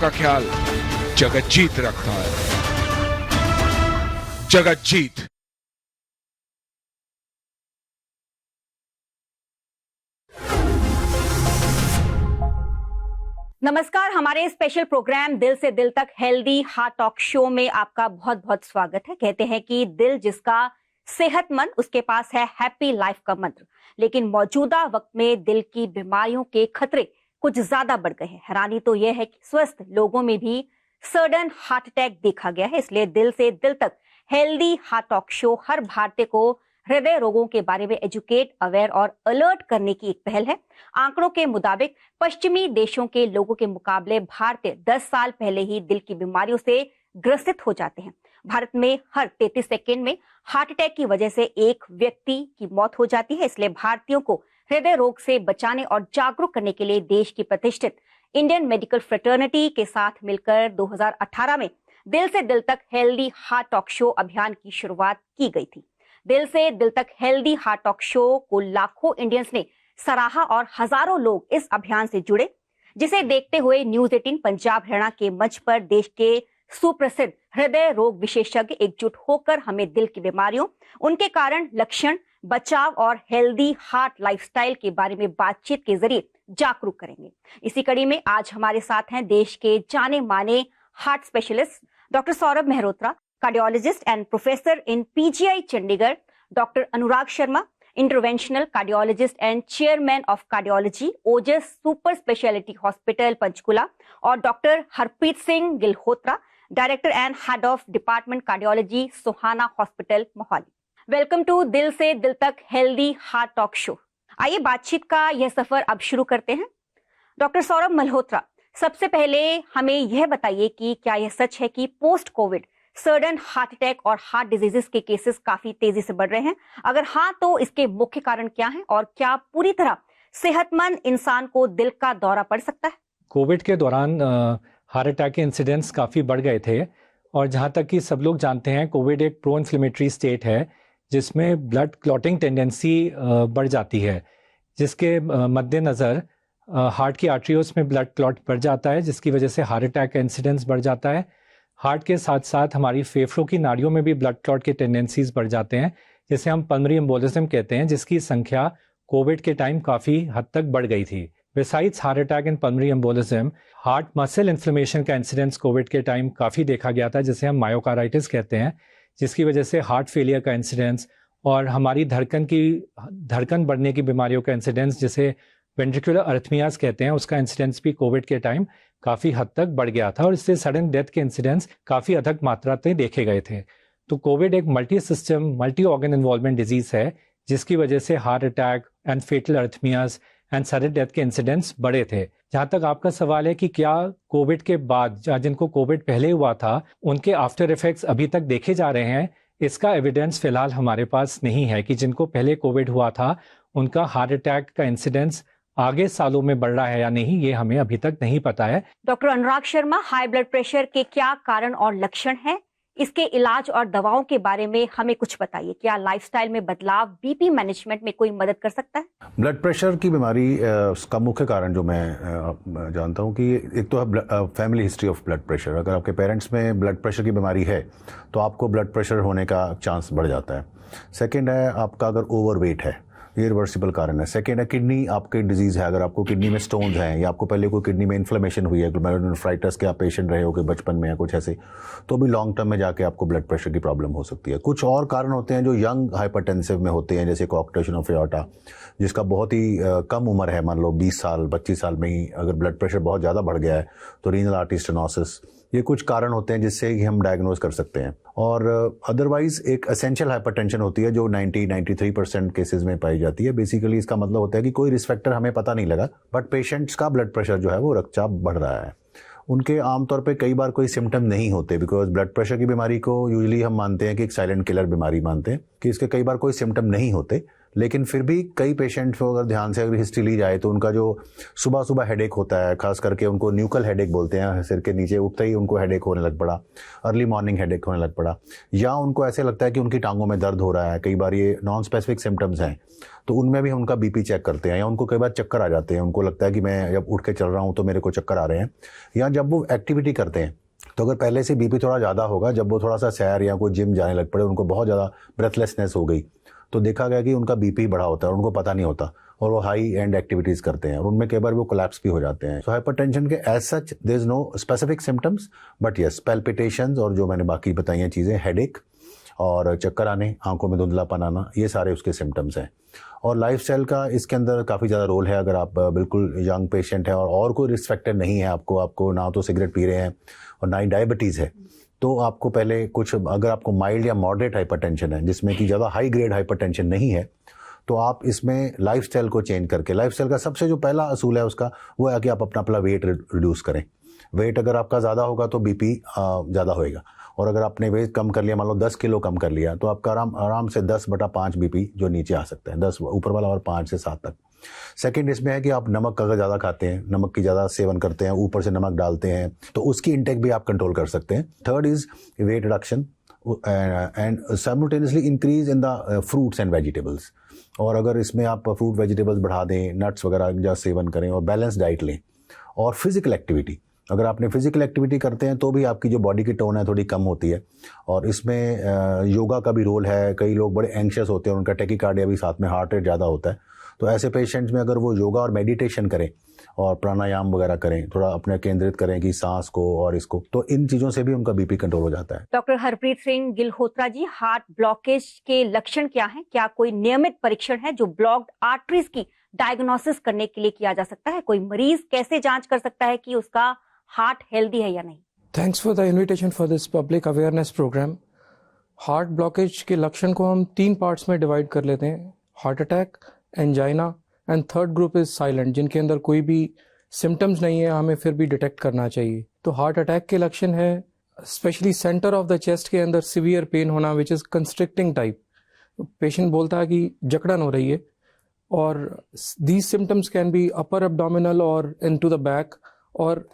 का ख्याल जगजीत रखता है। जगजीत। नमस्कार, हमारे स्पेशल प्रोग्राम दिल से दिल तक हेल्दी हार्ट टॉक शो में आपका बहुत बहुत स्वागत है। कहते हैं कि दिल जिसका सेहतमंद उसके पास है हैप्पी लाइफ का मंत्र, लेकिन मौजूदा वक्त में दिल की बीमारियों के खतरे कुछ ज्यादा बढ़ गए हैं। हैरानी तो यह है कि स्वस्थ लोगों में भी सडन हार्ट अटैक देखा गया है। इसलिए दिल से दिल तक हेल्दी हार्ट टॉक शो हर भारतीय को हृदय रोगों के बारे में एजुकेट, अवेयर और अलर्ट करने की एक पहल है। आंकड़ों के मुताबिक पश्चिमी देशों के लोगों के मुकाबले भारतीय 10 साल पहले ही दिल की बीमारियों से ग्रसित हो जाते हैं। भारत में हर 33 सेकेंड में हार्ट अटैक की वजह से एक व्यक्ति की मौत हो जाती है। इसलिए भारतीयों को हृदय रोग से बचाने और जागरूक करने के लिए देश की प्रतिष्ठित इंडियन मेडिकल फ्रेटर्निटी के साथ मिलकर 2018 में दिल से दिल तक हेल्दी हार्ट टॉक शो अभियान की शुरुआत की गई थी। दिल से दिल तक हेल्दी हार्ट टॉक शो को लाखों इंडियंस ने सराहा और हजारों लोग इस अभियान से जुड़े, जिसे देखते हुए न्यूज 18 पंजाब हरियाणा के मंच पर देश के सुप्रसिद्ध हृदय रोग विशेषज्ञ एकजुट होकर हमें दिल की बीमारियों, उनके कारण, लक्षण, बचाव और हेल्दी हार्ट लाइफस्टाइल के बारे में बातचीत के जरिए जागरूक करेंगे। इसी कड़ी में आज हमारे साथ हैं देश के जाने माने heart specialist doctor Saurabh Mehrotra, cardiologist and professor in PGI Chandigarh, doctor Anurag Sharma, interventional cardiologist and chairman of cardiology, Ojas super speciality hospital Panchkula, और doctor Harpreet Singh Gilhotra, director and head of department cardiology, Sohana hospital, Mohali. Welcome to Dil Se दिल तक हेल्दी हार्ट टॉक शो। आइए बातचीत का यह सफर अब शुरू करते हैं। डॉक्टर सौरभ मल्होत्रा, सबसे पहले हमें यह बताइए कि क्या यह सच है कि post Covid sudden heart attack और हार्ट डिजीजेस के केसेस काफी तेजी से बढ़ रहे हैं? अगर हाँ, तो इसके मुख्य कारण क्या हैं और क्या पूरी तरह सेहतमंद इंसान को दिल का दौरा पड़ सकता है? कोविड के दौरान हार्ट अटैक के इंसिडेंट्स काफ़ी बढ़ गए थे, और जहाँ तक कि सब लोग जानते हैं कोविड एक प्रो इन्फ्लेमेटरी स्टेट है जिसमें ब्लड क्लॉटिंग टेंडेंसी बढ़ जाती है, जिसके मद्देनज़र हार्ट की आर्टरीज में ब्लड क्लॉट बढ़ जाता है, जिसकी वजह से हार्ट अटैक का इंसिडेंस बढ़ जाता है। हार्ट के साथ साथ हमारी फेफड़ों की नाड़ियों में भी ब्लड क्लॉट के टेंडेंसीज बढ़ जाते हैं, जिसे हम पल्मोनरी एम्बोलिज्म कहते हैं, जिसकी संख्या कोविड के टाइम काफ़ी हद तक बढ़ गई थी। Besides heart attack and pulmonary embolism, heart muscle inflammation का इंसिडेंस कोविड के टाइम काफ़ी देखा गया था, जिसे हम मायोकार्डाइटिस कहते हैं, जिसकी वजह से हार्ट फेलियर का इंसिडेंस और हमारी धड़कन बढ़ने की बीमारियों का इंसिडेंस, जिसे वेंट्रिकुलर अर्थमियाज कहते हैं, उसका इंसिडेंस भी कोविड के टाइम काफ़ी हद तक बढ़ गया था, और इससे सडन डेथ के इंसिडेंस काफ़ी अधिक मात्रा में देखे गए थे। तो कोविड एक multi system multi organ involvement disease है, जिसकी वजह से heart attack and fatal arrhythmias and sudden death के इंसिडेंट्स बढ़े थे। जहाँ तक आपका सवाल है कि क्या कोविड के बाद जिनको कोविड पहले हुआ था उनके आफ्टर इफेक्ट्स अभी तक देखे जा रहे हैं, इसका एविडेंस फिलहाल हमारे पास नहीं है कि जिनको पहले कोविड हुआ था उनका हार्ट अटैक का इंसिडेंस आगे सालों में बढ़ रहा है या नहीं, ये हमें अभी तक नहीं पता है। Doctor Anurag Sharma, high blood pressure के क्या कारण और लक्षण हैं? इसके इलाज और दवाओं के बारे में हमें कुछ बताइए। क्या लाइफस्टाइल में बदलाव बीपी मैनेजमेंट में कोई मदद कर सकता है? ब्लड प्रेशर की बीमारी का मुख्य कारण जो मैं जानता हूं कि एक तो है family history of blood pressure. अगर आपके पेरेंट्स में ब्लड प्रेशर की बीमारी है तो आपको ब्लड प्रेशर होने का चांस बढ़ जाता है। सेकेंड है आपका अगर ओवरवेट है, ये रिवर्सिबल कारण है। सेकेंड है किडनी आपकी डिजीज़ है, अगर आपको किडनी में स्टोन्स हैं या आपको पहले कोई किडनी में इन्फ्लेमेशन हुई है, ग्लोमेरुलोनेफ्राइटिस के आप पेशेंट रहे हो कि बचपन में या कुछ ऐसे, तो भी लॉन्ग टर्म में जाके आपको ब्लड प्रेशर की प्रॉब्लम हो सकती है। कुछ और कारण होते हैं जो यंग हाइपरटेंसिव में होते हैं, जैसे कोऑक्टेशन ऑफ एओर्टा, जिसका बहुत ही कम उम्र है, मान लो 20 साल 25 साल में ही अगर ब्लड प्रेशर बहुत ज़्यादा बढ़ गया है तो रीनल आर्टरी स्टेनोसिस, ये कुछ कारण होते हैं जिससे ही हम डायग्नोज कर सकते हैं। और अदरवाइज एक एसेंशियल हाइपरटेंशन होती है जो 90-93% केसेस में पाई जाती है। बेसिकली इसका मतलब होता है कि कोई रिस्क फैक्टर हमें पता नहीं लगा, बट पेशेंट्स का ब्लड प्रेशर जो है वो रक्तचाप बढ़ रहा है। उनके आमतौर पे कई बार कोई सिम्टम नहीं होते, बिकॉज ब्लड प्रेशर की बीमारी को यूजुअली हम मानते हैं कि एक साइलेंट किलर बीमारी मानते हैं कि इसके कई बार कोई सिम्टम नहीं होते, लेकिन फिर भी कई पेशेंट्स को अगर ध्यान से अगर हिस्ट्री ली जाए तो उनका जो सुबह सुबह हेडेक होता है, खास करके उनको न्यूकल हेडेक बोलते हैं, सिर के नीचे उठते ही उनको हेडेक होने लग पड़ा, अर्ली मॉर्निंग हेडेक होने लग पड़ा, या उनको ऐसे लगता है कि उनकी टांगों में दर्द हो रहा है, कई बार ये नॉन स्पेसिफिक सिम्टम्स हैं, तो उनमें भी उनका बीपी चेक करते हैं, या उनको कई बार चक्कर आ जाते हैं, उनको लगता है कि मैं जब उठ के चल रहा हूँ तो मेरे को चक्कर आ रहे हैं, या जब वो एक्टिविटी करते हैं तो अगर पहले से बीपी थोड़ा ज़्यादा होगा, जब वो थोड़ा सा सैर या कोई जिम जाने लग पड़े, उनको बहुत ज़्यादा ब्रेथलेसनेस हो गई, तो देखा गया कि उनका बीपी बढ़ा होता है और उनको पता नहीं होता, और वो हाई एंड एक्टिविटीज़ करते हैं और उनमें कई बार वो कोलैप्स भी हो जाते हैं। सो हाइपरटेंशन के as such there is no specific symptoms, but yes palpitations और जो मैंने बाकी बताई हैं चीज़ें, हेडेक और चक्कर आने, आंखों में धुंधलापन आना, ये सारे उसके सिम्टम्स हैं। और लाइफस्टाइल का इसके अंदर काफ़ी ज़्यादा रोल है। अगर आप बिल्कुल यंग पेशेंट हैं और कोई रिस्क फैक्टर नहीं है आपको ना तो सिगरेट पी रहे हैं और ना ही डायबिटीज़ है, तो आपको पहले कुछ, अगर आपको माइल्ड या मॉडरेट हाइपरटेंशन है जिसमें कि ज़्यादा हाई ग्रेड हाइपरटेंशन नहीं है, तो आप इसमें लाइफस्टाइल को चेंज करके, लाइफस्टाइल का सबसे जो पहला असूल है उसका वो है कि आप अपना वेट रिड्यूस करें। वेट अगर आपका ज़्यादा होगा तो बीपी ज़्यादा होएगा, और अगर आपने वेट कम कर लिया, मान लो 10 किलो कम कर लिया, तो आपका आराम से 10/5 बीपी जो नीचे आ सकता है, 10 ऊपर वाला और 5 से 7 तक। सेकंड इसमें है कि आप नमक अगर ज़्यादा खाते हैं, नमक की ज़्यादा सेवन करते हैं, ऊपर से नमक डालते हैं, तो उसकी इंटेक भी आप कंट्रोल कर सकते हैं। Third is weight reduction and simultaneously increase in the fruits and vegetables. और अगर इसमें आप फ्रूट वेजिटेबल्स बढ़ा दें, नट्स वगैरह का सेवन करें और बैलेंस डाइट लें, और फिजिकल एक्टिविटी, अगर आपने फिजिकल एक्टिविटी करते हैं तो भी आपकी जो बॉडी की टोन है थोड़ी कम होती है। और इसमें योगा का भी रोल है। कई लोग बड़े एंग्शियस होते हैं, उनका टेकिकार्डिया भी साथ में, हार्ट रेट ज़्यादा होता है, तो ऐसे पेशेंट्स में अगर वो योगा और मेडिटेशन करें और प्राणायाम वगैरह करें, थोड़ा अपने केंद्रित करें कि सांस को और इसको, तो इन चीज़ों से भी उनका बीपी कंट्रोल हो जाता है। डॉक्टर हरप्रीत सिंह गिल्होत्रा जी, हार्ट ब्लॉकेज के लक्षण क्या हैं? क्या कोई नियमित परीक्षण है जो ब्लॉक्ड आर्टरीज की डायग्नोसिस करने के लिए किया जा सकता है? कोई मरीज कैसे जांच कर सकता है कि उसका हार्ट हेल्दी है या नहीं? Thanks for the invitation for this public awareness programme. Heart blockage के लक्षण को हम 3 पार्ट्स में डिवाइड कर लेते हैं: heart attack, angina and third group is silent, जिनके अंदर कोई भी सिम्टम्स नहीं है, हमें फिर भी डिटेक्ट करना चाहिए। तो हार्ट अटैक के लक्षण है specially centre of the chest के अंदर सीवियर पेन होना which is constricting type. Patient बोलता है कि जकड़न हो रही है, और these symptoms can be upper abdominal और इन टू द बैक, और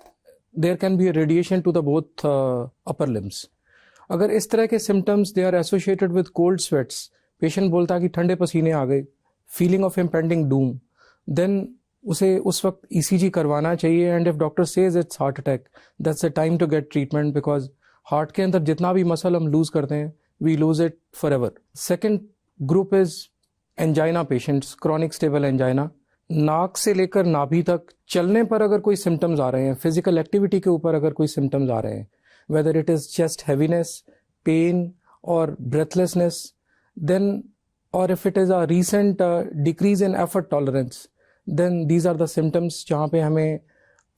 there can be radiation to the both upper limbs. अगर इस तरह के symptoms they are associated with cold sweats, patient बोलता है कि ठंडे पसीने आ गए, feeling of impending Doom, then उसे उस वक्त ईसीजी करवाना चाहिए। And if doctor says it's heart attack, that's the time to get treatment, because heart के अंदर जितना भी मसल हम लूज करते हैं, we lose it forever. Second group is angina patients, chronic stable angina. नाक से लेकर नाभि तक चलने पर अगर कोई सिम्टम्स आ रहे हैं, फिजिकल एक्टिविटी के ऊपर अगर कोई सिम्टम्स आ रहे हैं, whether it is chest heaviness, pain और ब्रेथलेसनेस, देन और if it is a recent decrease in effort tolerance, then these are the symptoms जहाँ पे हमें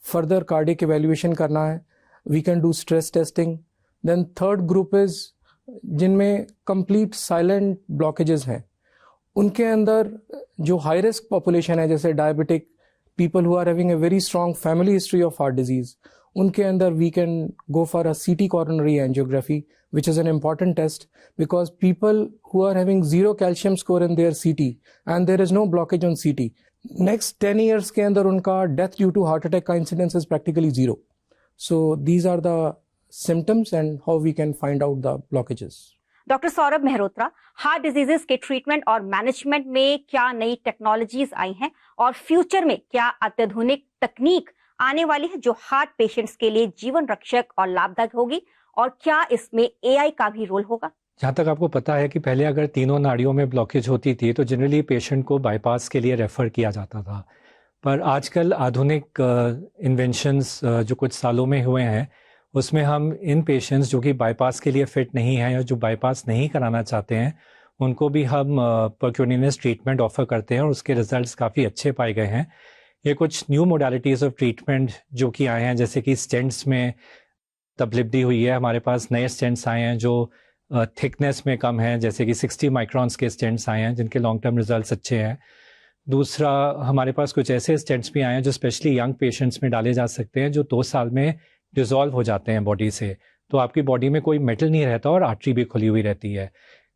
फर्दर कार्डियक इवेल्युएशन करना है। We can do stress testing. Then third group is जिनमें complete silent blockages हैं, उनके अंदर जो हाई रिस्क पॉपुलेशन है, जैसे diabetic people who are having a very strong family history of heart disease, उनके अंदर we can go for a CT coronary angiography, which is an important test, because people who are having 0 calcium score in their CT and there is no blockage on CT, next 10 years के अंदर उनका death due to heart attack का incidence is practically 0. So these are the symptoms and how we can find out the blockages. Doctor Saurabh Mehrotra, heart diseases के treatment और management में क्या नई technologies आई हैं और फ्यूचर में क्या अत्याधुनिक तकनीक आने वाली है जो हार्ट पेशेंट्स के लिए जीवन रक्षक और लाभदायक होगी, और क्या इसमें AI का भी रोल होगा? जहाँ तक आपको पता है कि पहले अगर तीनों नाड़ियों में ब्लॉकेज होती थी तो जनरली पेशेंट को बाईपास के लिए रेफ़र किया जाता था, पर आजकल आधुनिक इन्वेंशंस जो कुछ सालों में हुए हैं, उसमें हम इन पेशेंट्स जो कि बाईपास के लिए फ़िट नहीं हैं या जो बाईपास नहीं कराना चाहते हैं, उनको भी हम परक्यूटेनियस ट्रीटमेंट ऑफ़र करते हैं और उसके रिजल्ट्स काफ़ी अच्छे पाए गए हैं। ये कुछ न्यू मोडालिटीज़ ऑफ ट्रीटमेंट जो कि आए हैं, जैसे कि स्टेंट्स में तब्दीली हुई है, हमारे पास नए स्टेंट्स आए हैं जो थिकनेस में कम हैं, जैसे कि 60 माइक्रॉन्स के स्टेंट्स आए हैं जिनके लॉन्ग टर्म रिजल्ट्स अच्छे हैं। दूसरा, हमारे पास कुछ ऐसे स्टेंट्स भी आए हैं जो स्पेशली यंग पेशेंट्स में डाले जा सकते हैं, जो 2 साल में डिज़ोल्व हो जाते हैं बॉडी से, तो आपकी बॉडी में कोई मेटल नहीं रहता और आर्टरी भी खुली हुई रहती है।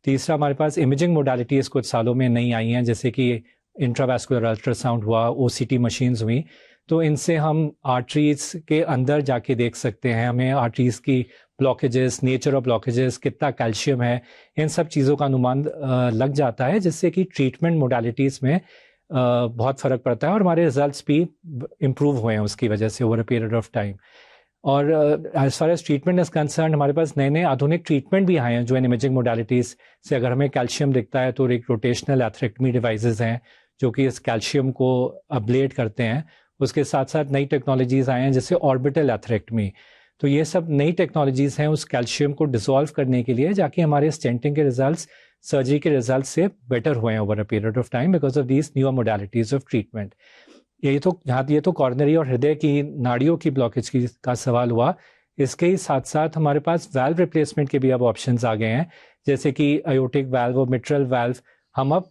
तीसरा, हमारे पास इमेजिंग मोडालिटीज़ कुछ सालों में नई आई हैं, जैसे कि इंट्रावैस्कुलर अल्ट्रासाउंड हुआ, OCT मशीन्स हुई, तो इनसे हम आर्टरीज के अंदर जाके देख सकते हैं, हमें आर्टरीज की ब्लॉकेजेस, नेचर ऑफ ब्लॉकेजेस, कितना कैल्शियम है, इन सब चीज़ों का अनुमान लग जाता है, जिससे कि ट्रीटमेंट मोडालिटीज़ में बहुत फ़र्क पड़ता है और हमारे रिजल्ट्स भी इम्प्रूव हुए हैं उसकी वजह से over a period of time. और as far as treatment is concern, हमारे पास नए नए आधुनिक ट्रीटमेंट भी आए हैं जो इन इमेजिंग मोडालिटीज़ से, अगर हमें कैल्शियम दिखता है तो एक रोटेशनल एथरेक्टमी डिवाइसेस हैं जो कि इस कैल्शियम को अब्लेट करते हैं। उसके साथ साथ नई टेक्नोलॉजीज़ आए हैं जैसे ऑर्बिटल एथरेक्टमी। तो ये सब नई टेक्नोलॉजीज़ हैं उस कैल्शियम को डिसॉल्व करने के लिए, जाके हमारे स्टेंटिंग के रिजल्ट्स सर्जरी के रिजल्ट से बेटर हुए हैं over a period of time because of these newer modalities of treatment. ये तो कॉर्नरी और हृदय की नाड़ियों की ब्लॉकेज का सवाल हुआ। इसके ही साथ साथ हमारे पास वाल्व रिप्लेसमेंट के भी अब ऑप्शंस आ गए हैं, जैसे कि आयोटिक वाल्व और मिट्रल वाल्व हम अब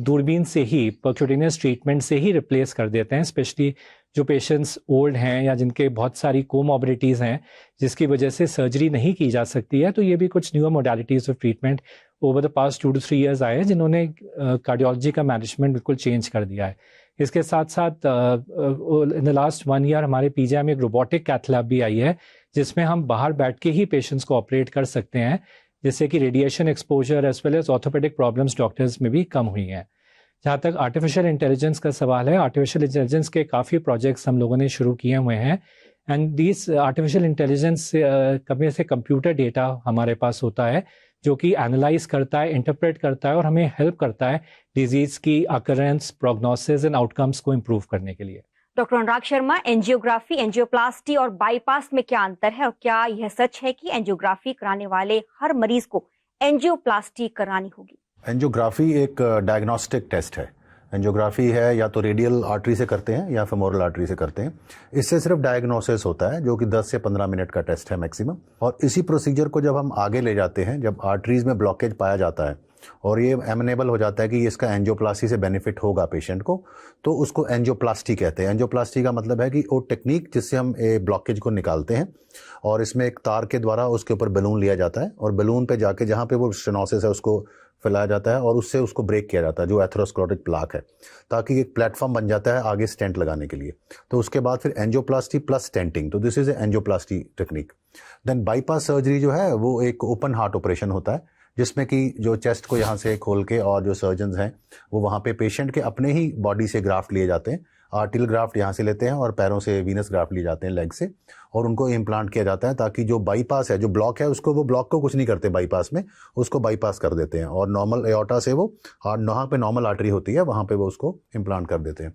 दूरबीन से ही, परक्यूटेनियस ट्रीटमेंट से ही रिप्लेस कर देते हैं, स्पेशली जो पेशेंट्स ओल्ड हैं या जिनके बहुत सारी कोमॉर्बिडिटीज़ हैं जिसकी वजह से सर्जरी नहीं की जा सकती है। तो ये भी कुछ newer modalities of treatment over the past 2 to 3 years आए हैं जिन्होंने कार्डियोलॉजी का मैनेजमेंट बिल्कुल चेंज कर दिया है। इसके साथ साथ इन द लास्ट 1 year हमारे PGI में एक रोबोटिक कैथ लैब भी आई है जिसमें हम बाहर बैठ के ही पेशेंट्स को ऑपरेट कर सकते हैं, जिससे कि radiation exposure as well as orthopaedic problems doctors में भी कम हुई हैं। जहाँ तक आर्टिफिशियल इंटेलिजेंस का सवाल है, आर्टिफिशियल इंटेलिजेंस के काफ़ी प्रोजेक्ट्स हम लोगों ने शुरू किए हुए हैं एंड दिस आर्टिफिशियल इंटेलिजेंस से कंप्यूटर डेटा हमारे पास होता है जो कि एनालाइज करता है, इंटरप्रेट करता है और हमें हेल्प करता है डिजीज़ की अकरेंस, प्रोग्नोसिस एंड आउटकम्स को इम्प्रूव करने के लिए। Doctor Anurag Sharma, angiography, angioplasty और बाईपास में क्या अंतर है और क्या यह सच है कि एंजियोग्राफी कराने वाले हर मरीज को एंजियोप्लास्टी करानी होगी? एंजियोग्राफी एक डायग्नोस्टिक टेस्ट है। एंजियोग्राफी है या तो रेडियल आर्टरी से करते हैं या फेमोरल आर्टरी से करते हैं। इससे सिर्फ डायग्नोसिस होता है जो कि 10 से 15 मिनट का टेस्ट है मैक्सिमम। और इसी प्रोसीजर को जब हम आगे ले जाते हैं, जब आर्टरीज में ब्लॉकेज पाया जाता है और ये एमनेबल हो जाता है कि इसका एंजियोप्लास्टी से बेनिफिट होगा पेशेंट को, तो उसको एंजियोप्लास्टी कहते हैं। एंजियोप्लास्टी का मतलब है कि वो टेक्निक जिससे हम ब्लॉकेज को निकालते हैं और इसमें एक तार के द्वारा उसके ऊपर बैलून लिया जाता है और बैलून पे जाके जहाँ पे वो स्टेनोसिस है उसको फैलाया जाता है और उससे उसको ब्रेक किया जाता है, जो एथेरोस्क्लेरोटिक प्लाक है, ताकि एक प्लेटफॉर्म बन जाता है आगे स्टेंट लगाने के लिए। तो उसके बाद फिर एंजियोप्लास्टी प्लस स्टेंटिंग, तो this is angioplasty technique. Then bypass surgery जो है वो एक ओपन हार्ट ऑपरेशन होता है जिसमें कि जो चेस्ट को यहाँ से खोल के और जो सर्जन्स हैं वो वहाँ पे पेशेंट के अपने ही बॉडी से ग्राफ्ट लिए जाते हैं, आर्टिल ग्राफ्ट यहाँ से लेते हैं और पैरों से वीनस ग्राफ्ट लिए जाते हैं लेग से, और उनको इम्प्लांट किया जाता है ताकि जो बाईपास है, जो ब्लॉक है, उसको वो ब्लॉक को कुछ नहीं करते बाईपास में, उसको बाईपास कर देते हैं और नॉर्मल एओर्टा से वो वहाँ पे नॉर्मल आर्टरी होती है वहाँ पे वो उसको इम्प्लांट कर देते हैं।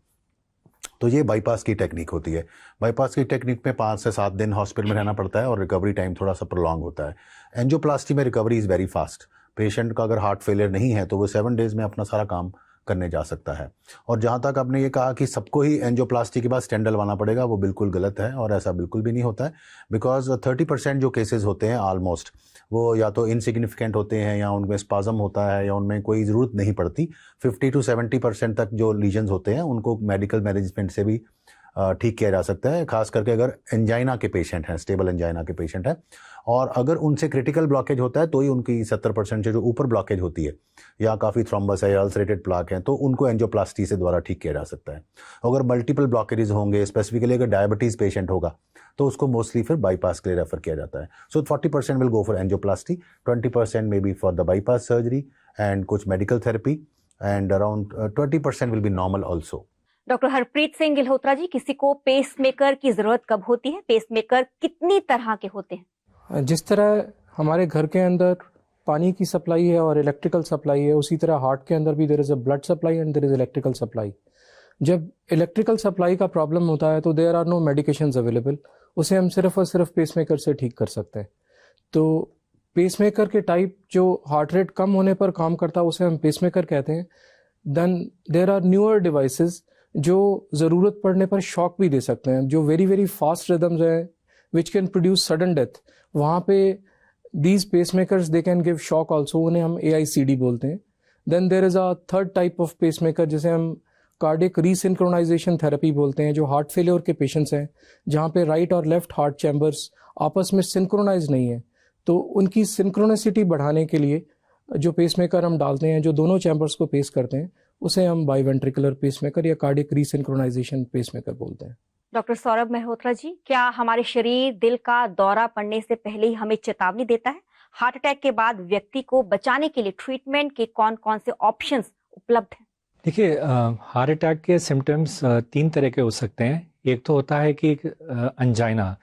तो ये बाईपास की टेक्निक होती है। बाईपास की टेक्निक में 5 से 7 दिन हॉस्पिटल में रहना पड़ता है और रिकवरी टाइम थोड़ा सा प्रोलॉन्ग होता है। एंजियोप्लास्टी में recovery is very fast. Patient का अगर हार्ट फेलियर नहीं है तो वो 7 days में अपना सारा काम करने जा सकता है। और जहाँ तक आपने ये कहा कि सबको ही एंजियोप्लास्टी के बाद स्टेंट डलवाना पड़ेगा, वो बिल्कुल गलत है और ऐसा बिल्कुल भी नहीं होता है। बिकॉज 30% जो केसेस होते हैं ऑलमोस्ट वो या तो इनसिग्निफिकेंट होते हैं या उनमें स्पाज्म होता है या उनमें कोई ज़रूरत नहीं पड़ती। 50 to 70% तक जो लीजन्स होते हैं उनको मेडिकल मैनेजमेंट से भी ठीक किया जा सकता है, खास करके अगर एंजाइना के पेशेंट हैं, स्टेबल एंजाइना के पेशेंट हैं। और अगर उनसे क्रिटिकल ब्लॉकेज होता है तो ही उनकी 70% से जो ऊपर ब्लॉकेज होती है या काफ़ी थ्रोम्बस है या अल्सरेटेड प्लाक है तो उनको एंजियोप्लास्टी से द्वारा ठीक किया जा सकता है। अगर मल्टीपल ब्लॉकेजेस होंगे, स्पेसिफिकली अगर डायबिटीज़ पेशेंट होगा तो उसको मोस्टली फिर बाईपास के लिए रेफर किया जाता है। So 40% will go for angioplasty, 20% may be for the bypass surgery and कुछ medical therapy and around 20% will be normal also. Doctor Harpreet Singh Gilhotra ji, किसी को पेसमेकर की जरूरत कब होती है? पेसमेकर कितनी तरह के होते हैं? जिस तरह हमारे घर के अंदर पानी की सप्लाई है और इलेक्ट्रिकल सप्लाई है, उसी तरह हार्ट के अंदर भी there is a blood supply and there is electrical supply. जब इलेक्ट्रिकल सप्लाई का प्रॉब्लम होता है तो there are no medications available, उसे हम सिर्फ और सिर्फ पेसमेकर से ठीक कर सकते हैं। तो पेसमेकर के टाइप जो हार्ट रेट कम होने पर काम करता है उसे हम पेसमेकर कहते हैं। Then there are newer devices जो ज़रूरत पड़ने पर शॉक भी दे सकते हैं, जो वेरी वेरी फास्ट रिदम्स हैं which can produce sudden death, वहाँ पे these pacemakers they can give shock also, उन्हें हम AICD बोलते हैं। Then there is a third type of pacemaker जिसे हम कार्डियक रीसिंक्रोनाइजेशन थेरेपी बोलते हैं, जो हार्ट फेलियर के पेशेंट्स हैं जहाँ पे राइट और लेफ्ट हार्ट चैम्बर्स आपस में सिंक्रोनाइज नहीं है, तो उनकी सिंक्रोनिसिटी बढ़ाने के लिए जो पेसमेकर हम डालते हैं, जो दोनों चैम्बर्स को पेस करते हैं, उसे हम बाईवेंट्रिकुलर पेसमेकर या कार्डियक रीसिंक्रोनाइजेशन पेसमेकर बोलते हैं। डॉक्टर सौरभ मेहरोत्रा जी, क्या हमारे शरीर दिल का दौरा पड़ने से पहले ही हमें चेतावनी देता है? हार्ट अटैक के बाद व्यक्ति को बचाने के लिए ट्रीटमेंट के कौन कौन से ऑप्शंस उपलब्ध हैं? देखिए, हार्ट अटैक के सिम्टम्स 3 तरह के हो सकते हैं। एक तो होता है कि अंजाइना,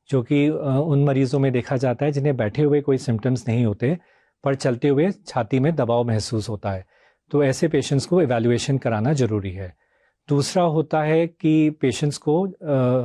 जो कि उन मरीजों में देखा जाता है जिन्हें बैठे हुए कोई सिम्टम्स नहीं होते पर चलते हुए छाती में दबाव महसूस होता है, तो ऐसे पेशेंट्स को इवैल्यूएशन कराना जरूरी है। दूसरा होता है कि पेशेंट्स को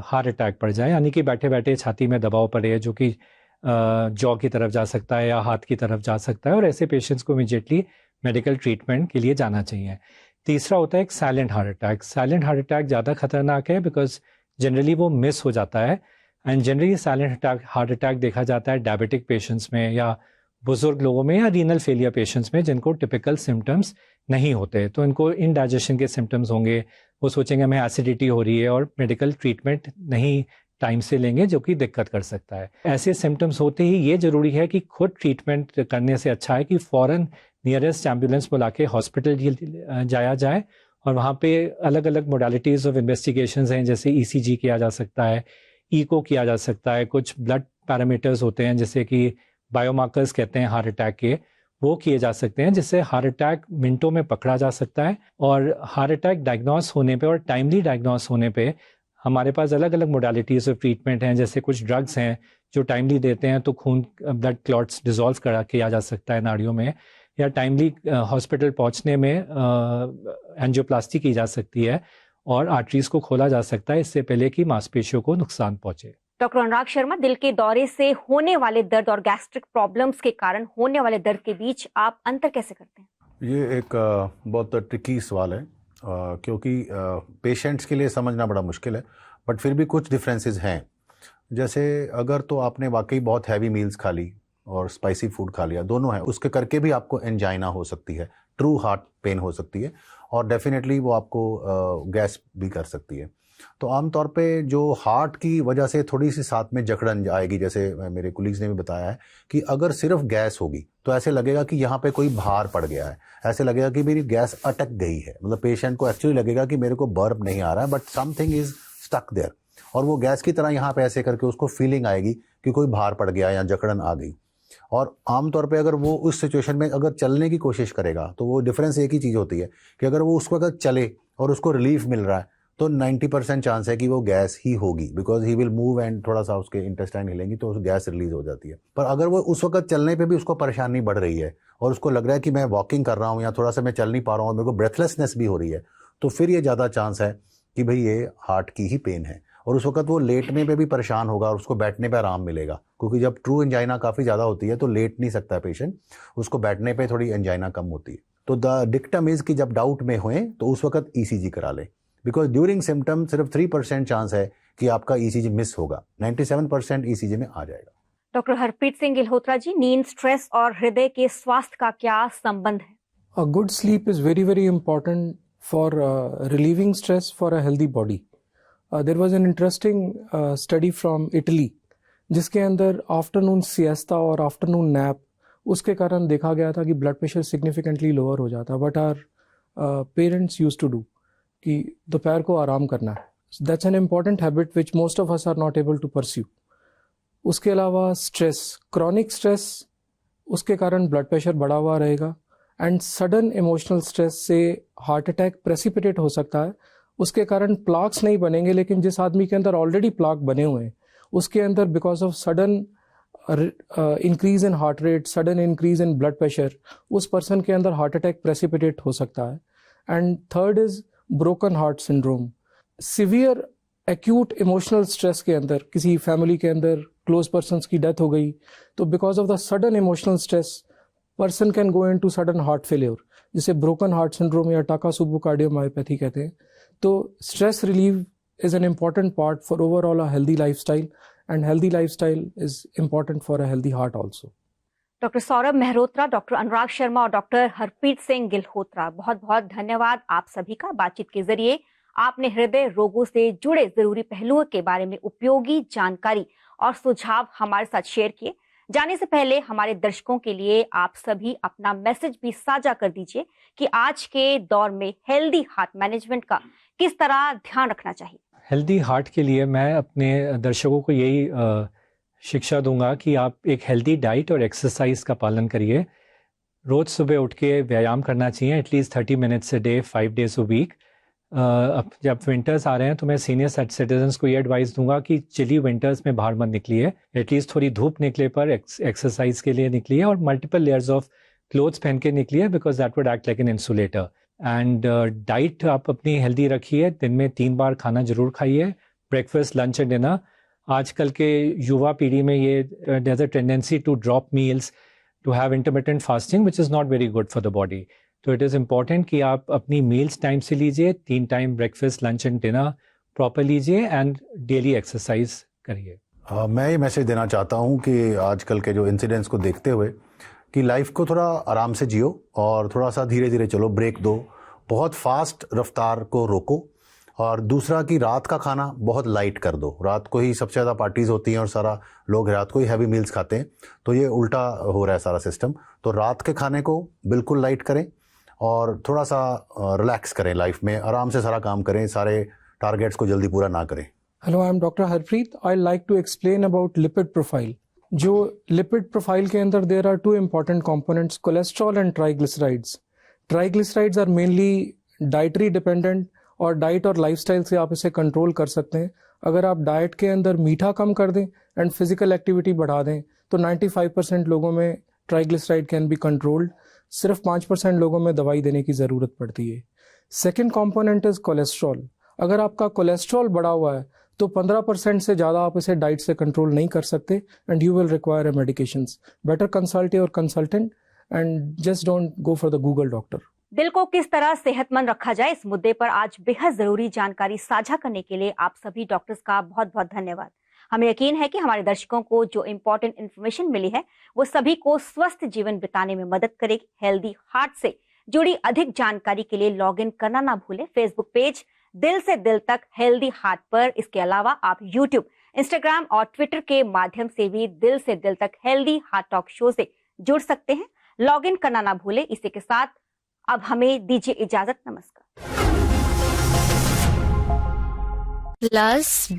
हार्ट अटैक पड़ जाए, यानी कि बैठे बैठे छाती में दबाव पड़े, जो कि जॉ की तरफ जा सकता है या हाथ की तरफ जा सकता है, और ऐसे पेशेंट्स को इमीडिएटली मेडिकल ट्रीटमेंट के लिए जाना चाहिए। तीसरा होता है एक silent heart attack. Silent heart attack ज़्यादा खतरनाक है बिकॉज जनरली वो मिस हो जाता है, and generally silent heart attack देखा जाता है डायबिटिक पेशेंट्स में या बुजुर्ग लोगों में या रीनल फेलियर पेशेंट्स में जिनको टिपिकल सिम्टम्स नहीं होते। तो इनको इनडाइजेशन के सिम्टम्स होंगे, वो सोचेंगे हमें एसिडिटी हो रही है और मेडिकल ट्रीटमेंट नहीं टाइम से लेंगे, जो कि दिक्कत कर सकता है। ऐसे सिम्टम्स होते ही ये जरूरी है कि खुद ट्रीटमेंट करने से अच्छा है कि फ़ौरन नियरेस्ट एम्बुलेंस बुला के हॉस्पिटल जाया जाए, और वहाँ पे अलग अलग मोडालिटीज़ ऑफ इन्वेस्टिगेशंस हैं, जैसे ECG किया जा सकता है, ईको किया जा सकता है, कुछ ब्लड पैरामीटर्स होते हैं जैसे कि बायोमार्कर्स कहते हैं हार्ट अटैक के, वो किए जा सकते हैं, जिससे हार्ट अटैक मिनटों में पकड़ा जा सकता है। और हार्ट अटैक डायग्नोस होने पे और टाइमली डायग्नोस होने पे हमारे पास अलग अलग मोडालिटीज़ ऑफ ट्रीटमेंट हैं, जैसे कुछ ड्रग्स हैं जो टाइमली देते हैं तो खून ब्लड क्लॉट्स डिजॉल्व करा किया जा सकता है नाड़ियों में, या टाइमली हॉस्पिटल पहुंचने में एंजियोप्लास्टी की जा सकती है और आर्टरीज को खोला जा सकता है इससे पहले कि मांसपेशियों को नुकसान पहुंचे। डॉक्टर अनुराग शर्मा, दिल के दौरे से होने वाले दर्द और गैस्ट्रिक प्रॉब्लम्स के कारण होने वाले दर्द के बीच आप अंतर कैसे करते हैं? ये एक बहुत ट्रिकी सवाल है, क्योंकि पेशेंट्स के लिए समझना बड़ा मुश्किल है, बट फिर भी कुछ डिफरेंसेस हैं। जैसे अगर तो आपने वाकई बहुत हैवी मील्स खा ली और स्पाइसी फूड खा लिया, दोनों है, उसके करके भी आपको एंजाइना हो सकती है, ट्रू हार्ट पेन हो सकती है, और डेफिनेटली वो आपको गैस भी कर सकती है। तो आमतौर पे जो हार्ट की वजह से थोड़ी सी साथ में जकड़न आएगी, जैसे मेरे कुलीग्स ने भी बताया है कि अगर सिर्फ गैस होगी तो ऐसे लगेगा कि यहाँ पे कोई भार पड़ गया है, ऐसे लगेगा कि मेरी गैस अटक गई है, मतलब पेशेंट को एक्चुअली लगेगा कि मेरे को बर्प नहीं आ रहा है, but something is stuck there, और वो गैस की तरह यहाँ पे ऐसे करके उसको फीलिंग आएगी कि कोई भार पड़ गया या जकड़न आ गई। और आमतौर पे अगर वो उस सिचुएशन में अगर चलने की कोशिश करेगा तो वो डिफरेंस एक ही चीज़ होती है कि अगर वो उसको अगर चले और उसको रिलीफ मिल रहा है तो 90% चांस है कि वो गैस ही होगी, because he will move and थोड़ा सा उसके इंटेस्टाइन हिलेंगी तो गैस रिलीज हो जाती है। पर अगर वो उस वक्त चलने पे भी उसको परेशानी बढ़ रही है और उसको लग रहा है कि मैं वॉकिंग कर रहा हूँ या थोड़ा सा मैं चल नहीं पा रहा हूँ और मेरे को ब्रेथलेसनेस भी हो रही है, तो फिर ये ज़्यादा चांस है कि भाई ये हार्ट की ही पेन है, और उस वक्त वो लेटने पे भी परेशान होगा और उसको बैठने पे आराम मिलेगा, क्योंकि जब ट्रू एंजाइना काफ़ी ज़्यादा होती है तो लेट नहीं सकता है पेशेंट, उसको बैठने पे थोड़ी एंजाइना कम होती है। तो द डिक्टम इज़ कि जब डाउट में हुए तो उस वक्त ECG करा ले, बिकॉज ड्यूरिंग सिम्टम सिर्फ 3% चांस है कि आपका ECG मिस होगा, 97% ECG में आ जाएगा। डॉक्टर हरप्रीत सिंह गिल्होत्रा जी, नींद, स्ट्रेस और हृदय के स्वास्थ्य का क्या संबंध है? A good sleep is very, very important for relieving stress for a healthy body. There was an interesting study from Italy, जिसके अंदर आफ्टरनून सिएस्ता और आफ्टरनून नैप उसके कारण देखा गया था कि ब्लड प्रेशर सिग्निफिकेंटली लोअर हो जाता, but our parents used to do कि दोपहर को आराम करना है। That's an important habit which most of us are not able to pursue. उसके अलावा स्ट्रेस, क्रॉनिक स्ट्रेस, उसके कारण ब्लड प्रेशर बढ़ा हुआ रहेगा, एंड सडन इमोशनल स्ट्रेस से हार्ट अटैक प्रेसिपिटेट हो सकता है। उसके कारण प्लाक्स नहीं बनेंगे, लेकिन जिस आदमी के अंदर ऑलरेडी प्लाक बने हुए हैं उसके अंदर because of sudden increase in heart rate, sudden increase in blood pressure, उस पर्सन के अंदर हार्ट अटैक प्रेसिपिटेट हो सकता है। And third is broken heart syndrome. Severe acute emotional stress के अंदर किसी फैमिली के अंदर क्लोज पर्सन्स की डेथ हो गई, तो because of the sudden emotional stress person can go into sudden heart failure, जिसे ब्रोकन हार्ट सिंड्रोम या टाकासुबु कार्डियोमायोपैथी कहते हैं। तो stress relieve is an important part for overall a healthy lifestyle, and healthy lifestyle is important for a healthy heart also. Doctor Saurabh Mehrotra, doctor Anurag Sharma और doctor Harpreet Singh Gilhotra, बहुत बहुत धन्यवाद आप सभी का। बातचीत के जरिए आपने हृदय रोगों से जुड़े जरूरी पहलुओं के बारे में उपयोगी जानकारी और सुझाव हमारे साथ शेयर किए। जाने से पहले हमारे दर्शकों के लिए आप सभी अपना मैसेज भी साझा कर दीजिए कि आज के दौर में हेल्दी हार्ट मैनेजमेंट का किस तरह ध्यान रखना चाहिए। हेल्दी हार्ट के लिए मैं अपने दर्शकों को यही शिक्षा दूंगा कि आप एक हेल्दी डाइट और एक्सरसाइज का पालन करिए। रोज़ सुबह उठ के व्यायाम करना चाहिए, at least 30 minutes a day 5 days a week. अब जब विंटर्स आ रहे हैं तो मैं सीनियर सिटीजन्स को ये एडवाइस दूंगा कि चिली विंटर्स में बाहर मत निकलिए, एटलीस्ट थोड़ी धूप निकले पर एक्सरसाइज के लिए निकलिए और मल्टीपल लेयर्स ऑफ क्लोथ्स पहन के निकलिए, because that would act like an insulator. And diet आप अपनी हेल्दी रखिए, दिन में 3 बार खाना जरूर खाइए, ब्रेकफास्ट, लंच एंड डिनर। आजकल के युवा पीढ़ी में ये there is a tendency to drop meals, to have intermittent fasting which is not very good for the body. तो इट इज़ इम्पॉर्टेंट कि आप अपनी मील्स टाइम से लीजिए, 3 time breakfast, lunch and dinner proper लीजिए एंड डेली एक्सरसाइज करिए। मैं ये मैसेज देना चाहता हूँ कि आजकल के जो इंसिडेंट्स को देखते हुए कि लाइफ को थोड़ा आराम से जियो और थोड़ा सा धीरे धीरे चलो, ब्रेक दो, बहुत फास्ट रफ्तार को रोको। और दूसरा कि रात का खाना बहुत लाइट कर दो। रात को ही सबसे ज़्यादा पार्टीज़ होती हैं और सारा लोग रात को ही हैवी मील्स खाते हैं, तो ये उल्टा हो रहा है सारा सिस्टम। तो रात के खाने को बिल्कुल लाइट करें और थोड़ा सा रिलैक्स करें, लाइफ में आराम से सारा काम करें, सारे टारगेट्स को जल्दी पूरा ना करें। Hello, I am doctor Harpreet. I like to explain about lipid profile. जो लिपिड प्रोफाइल के अंदर there are 2 important components, cholesterol and triglycerides. Triglycerides are mainly dietary dependent और डाइट और लाइफस्टाइल से आप इसे कंट्रोल कर सकते हैं। अगर आप डाइट के अंदर मीठा कम कर दें एंड फिजिकल एक्टिविटी बढ़ा दें तो 95% लोगों में ट्राइग्लिसराइड कैन बी कंट्रोल्ड। सिर्फ 5% लोगों में दवाई देने की ज़रूरत पड़ती है। Second component is cholesterol. अगर आपका कोलेस्ट्रॉल बढ़ा हुआ है तो 15% से ज़्यादा आप इसे डाइट से कंट्रोल नहीं कर सकते and you will require a medications. Better consult your consultant and just don't go for the Google doctor. दिल को किस तरह सेहतमंद रखा जाए, इस मुद्दे पर आज बेहद जरूरी जानकारी साझा करने के लिए आप सभी डॉक्टर्स का बहुत बहुत धन्यवाद। हमें यकीन है कि हमारे दर्शकों को जो इम्पोर्टेंट इन्फॉर्मेशन मिली है वो सभी को स्वस्थ जीवन बिताने में मदद करेगी। हेल्दी हार्ट से जुड़ी अधिक जानकारी के लिए लॉग इन करना ना भूलें फेसबुक पेज दिल से दिल तक हेल्दी हार्ट पर। इसके अलावा आप यूट्यूब, इंस्टाग्राम और ट्विटर के माध्यम से भी दिल से दिल तक हेल्दी हार्ट टॉक शो से जुड़ सकते हैं। लॉग इन करना ना भूलें। इसी के साथ अब हमें दीजिए इजाजत। नमस्कार।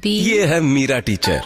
ये है मीरा टीचर,